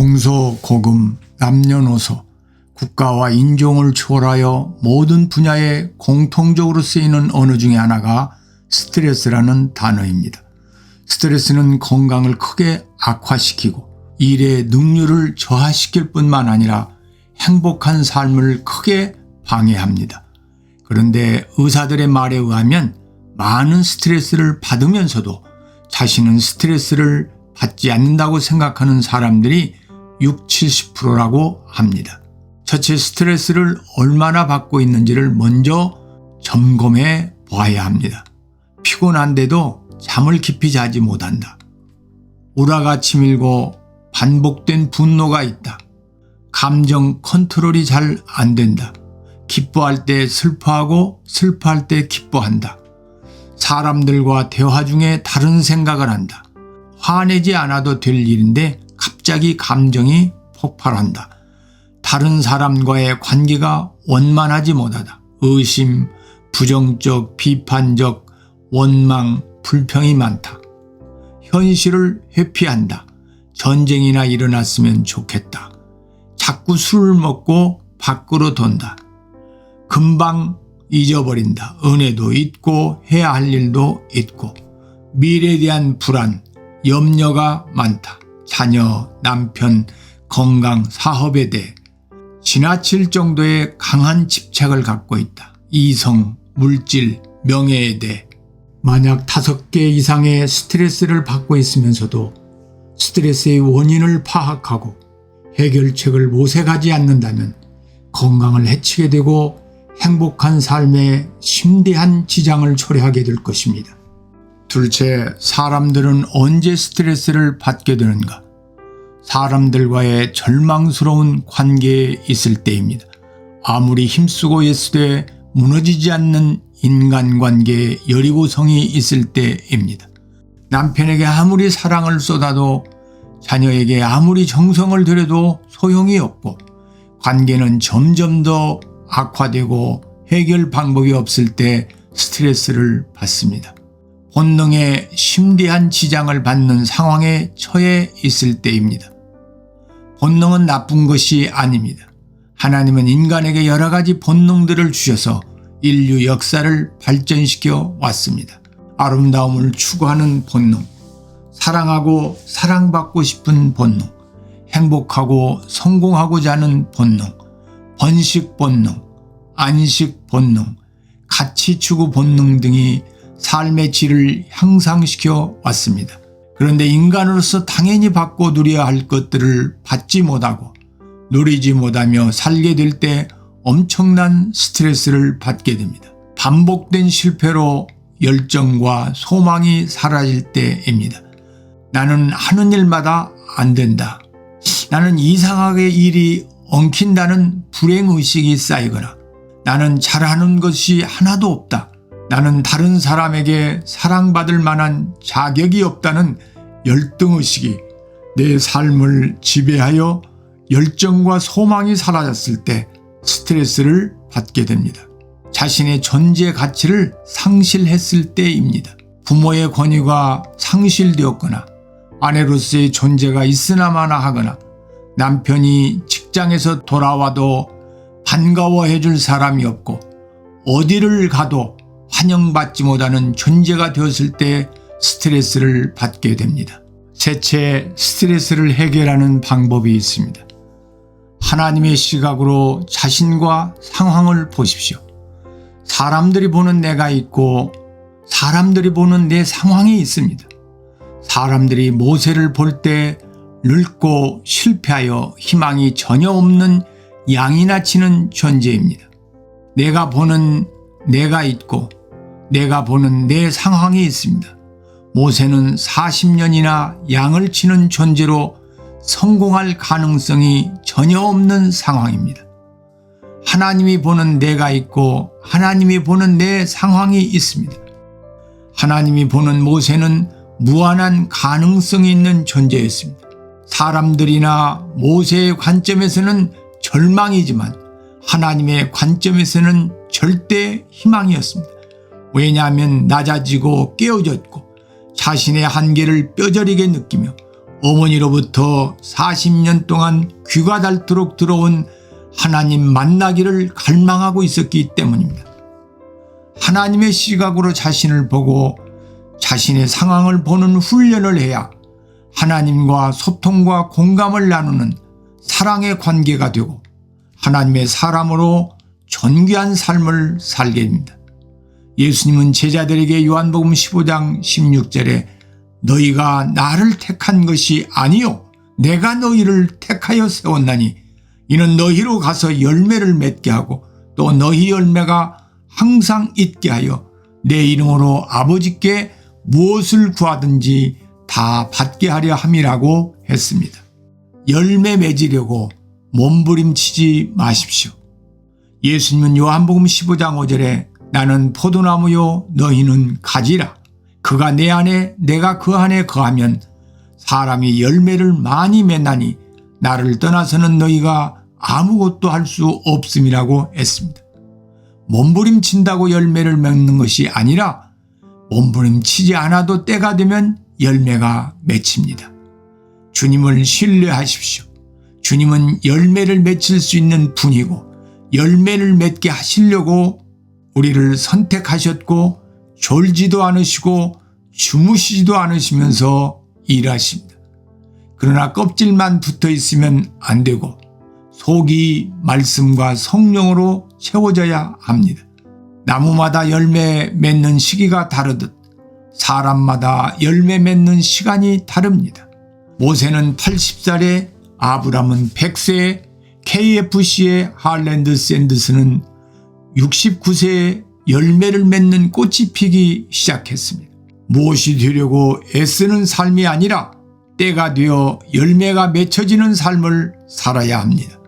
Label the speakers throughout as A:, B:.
A: 공소고금, 남녀노소, 국가와 인종을 초월하여 모든 분야에 공통적으로 쓰이는 언어 중에 하나가 스트레스라는 단어입니다. 스트레스는 건강을 크게 악화시키고 일의 능률을 저하시킬 뿐만 아니라 행복한 삶을 크게 방해합니다. 그런데 의사들의 말에 의하면 많은 스트레스를 받으면서도 자신은 스트레스를 받지 않는다고 생각하는 사람들이 60-70%라고 합니다. 첫째, 스트레스를 얼마나 받고 있는지를 먼저 점검해 보아야 합니다. 피곤한데도 잠을 깊이 자지 못한다. 우라가 치밀고 반복된 분노가 있다. 감정 컨트롤이 잘 안 된다. 기뻐할 때 슬퍼하고 슬퍼할 때 기뻐한다. 사람들과 대화 중에 다른 생각을 한다. 화내지 않아도 될 일인데 갑자기 감정이 폭발한다. 다른 사람과의 관계가 원만하지 못하다. 의심, 부정적, 비판적, 원망, 불평이 많다. 현실을 회피한다. 전쟁이나 일어났으면 좋겠다. 자꾸 술을 먹고 밖으로 돈다. 금방 잊어버린다. 은혜도 있고 해야 할 일도 있고 미래에 대한 불안, 염려가 많다. 자녀, 남편, 건강, 사업에 대해 지나칠 정도의 강한 집착을 갖고 있다. 이성, 물질, 명예에 대해 만약 5개 이상의 스트레스를 받고 있으면서도 스트레스의 원인을 파악하고 해결책을 모색하지 않는다면 건강을 해치게 되고 행복한 삶에 심대한 지장을 초래하게 될 것입니다. 둘째, 사람들은 언제 스트레스를 받게 되는가? 사람들과의 절망스러운 관계에 있을 때입니다. 아무리 힘쓰고 애쓰되 무너지지 않는 인간관계에 여리고성이 있을 때입니다. 남편에게 아무리 사랑을 쏟아도 자녀에게 아무리 정성을 들여도 소용이 없고 관계는 점점 더 악화되고 해결 방법이 없을 때 스트레스를 받습니다. 본능에 심대한 지장을 받는 상황에 처해 있을 때입니다. 본능은 나쁜 것이 아닙니다. 하나님은 인간에게 여러 가지 본능들을 주셔서 인류 역사를 발전시켜 왔습니다. 아름다움을 추구하는 본능, 사랑하고 사랑받고 싶은 본능, 행복하고 성공하고자 하는 본능, 번식 본능, 안식 본능, 가치 추구 본능 등이 삶의 질을 향상시켜 왔습니다. 그런데 인간으로서 당연히 받고 누려야 할 것들을 받지 못하고 누리지 못하며 살게 될 때 엄청난 스트레스를 받게 됩니다. 반복된 실패로 열정과 소망이 사라질 때입니다. 나는 하는 일마다 안 된다. 나는 이상하게 일이 엉킨다는 불행의식이 쌓이거나 나는 잘하는 것이 하나도 없다. 나는 다른 사람에게 사랑받을 만한 자격이 없다는 열등의식이 내 삶을 지배하여 열정과 소망이 사라졌을 때 스트레스를 받게 됩니다. 자신의 존재 가치를 상실했을 때입니다. 부모의 권위가 상실되었거나 아내로서의 존재가 있으나마나 하거나 남편이 직장에서 돌아와도 반가워해 줄 사람이 없고 어디를 가도 환영받지 못하는 존재가 되었을 때 스트레스를 받게 됩니다. 셋째, 스트레스를 해결하는 방법이 있습니다. 하나님의 시각으로 자신과 상황을 보십시오. 사람들이 보는 내가 있고 사람들이 보는 내 상황이 있습니다. 사람들이 모세를 볼 때 늙고 실패하여 희망이 전혀 없는 양이나 치는 존재입니다. 내가 보는 내가 있고 내가 보는 내 상황이 있습니다. 모세는 40년이나 양을 치는 존재로 성공할 가능성이 전혀 없는 상황입니다. 하나님이 보는 내가 있고 하나님이 보는 내 상황이 있습니다. 하나님이 보는 모세는 무한한 가능성이 있는 존재였습니다. 사람들이나 모세의 관점에서는 절망이지만 하나님의 관점에서는 절대 희망이었습니다. 왜냐하면 낮아지고 깨어졌고 자신의 한계를 뼈저리게 느끼며 어머니로부터 40년 동안 귀가 닳도록 들어온 하나님 만나기를 갈망하고 있었기 때문입니다. 하나님의 시각으로 자신을 보고 자신의 상황을 보는 훈련을 해야 하나님과 소통과 공감을 나누는 사랑의 관계가 되고 하나님의 사람으로 존귀한 삶을 살게 됩니다. 예수님은 제자들에게 요한복음 15장 16절에 너희가 나를 택한 것이 아니요 내가 너희를 택하여 세웠나니 이는 너희로 가서 열매를 맺게 하고 또 너희 열매가 항상 있게 하여 내 이름으로 아버지께 무엇을 구하든지 다 받게 하려 함이라고 했습니다. 열매 맺으려고 몸부림치지 마십시오. 예수님은 요한복음 15장 5절에 나는 포도나무요 너희는 가지라. 그가 내 안에 내가 그 안에 거하면 사람이 열매를 많이 맺나니 나를 떠나서는 너희가 아무것도 할 수 없음이라고 했습니다. 몸부림친다고 열매를 맺는 것이 아니라 몸부림치지 않아도 때가 되면 열매가 맺힙니다. 주님을 신뢰하십시오. 주님은 열매를 맺힐 수 있는 분이고 열매를 맺게 하시려고 우리를 선택하셨고 졸지도 않으시고 주무시지도 않으시면서 일하십니다. 그러나 껍질만 붙어 있으면 안 되고 속이 말씀과 성령으로 채워져야 합니다. 나무마다 열매 맺는 시기가 다르듯 사람마다 열매 맺는 시간이 다릅니다. 모세는 80살에 아브람은 100세에 KFC의 할랜드 샌드스는 69세에 열매를 맺는 꽃이 피기 시작했습니다. 무엇이 되려고 애쓰는 삶이 아니라 때가 되어 열매가 맺혀지는 삶을 살아야 합니다.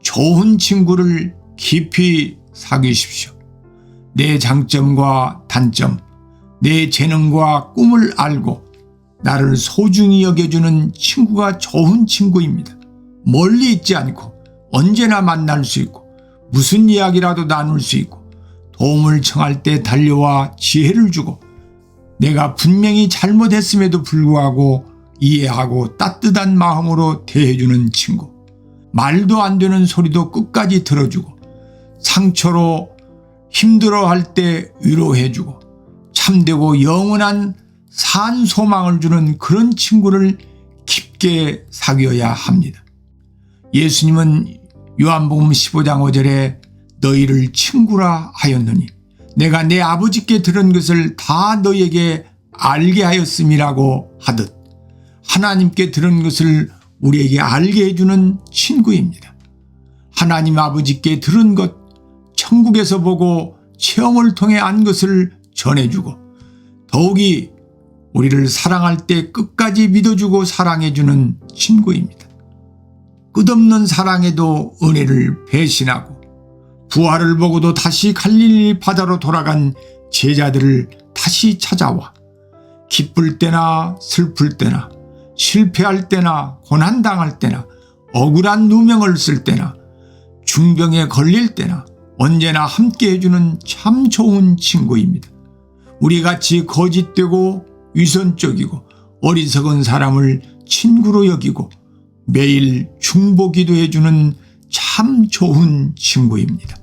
A: 좋은 친구를 깊이 사귀십시오. 내 장점과 단점, 내 재능과 꿈을 알고 나를 소중히 여겨주는 친구가 좋은 친구입니다. 멀리 있지 않고 언제나 만날 수 있고 무슨 이야기라도 나눌 수 있고 도움을 청할 때 달려와 지혜를 주고 내가 분명히 잘못했음에도 불구하고 이해하고 따뜻한 마음으로 대해주는 친구. 말도 안 되는 소리도 끝까지 들어주고 상처로 힘들어할 때 위로해주고 참되고 영원한 산 소망을 주는 그런 친구를 깊게 사귀어야 합니다. 예수님은 요한복음 15장 5절에 너희를 친구라 하였느니 내가 내 아버지께 들은 것을 다 너희에게 알게 하였음이라고 하듯 하나님께 들은 것을 우리에게 알게 해주는 친구입니다. 하나님 아버지께 들은 것, 천국에서 보고 체험을 통해 안 것을 전해주고 더욱이 우리를 사랑할 때 끝까지 믿어주고 사랑해주는 친구입니다. 끝없는 사랑에도 은혜를 배신하고 부활을 보고도 다시 갈릴리 바다로 돌아간 제자들을 다시 찾아와 기쁠 때나 슬플 때나 실패할 때나 고난당할 때나 억울한 누명을 쓸 때나 중병에 걸릴 때나 언제나 함께 해주는 참 좋은 친구입니다. 우리같이 거짓되고 위선적이고 어리석은 사람을 친구로 여기고 매일 중보 기도해주는 참 좋은 친구입니다.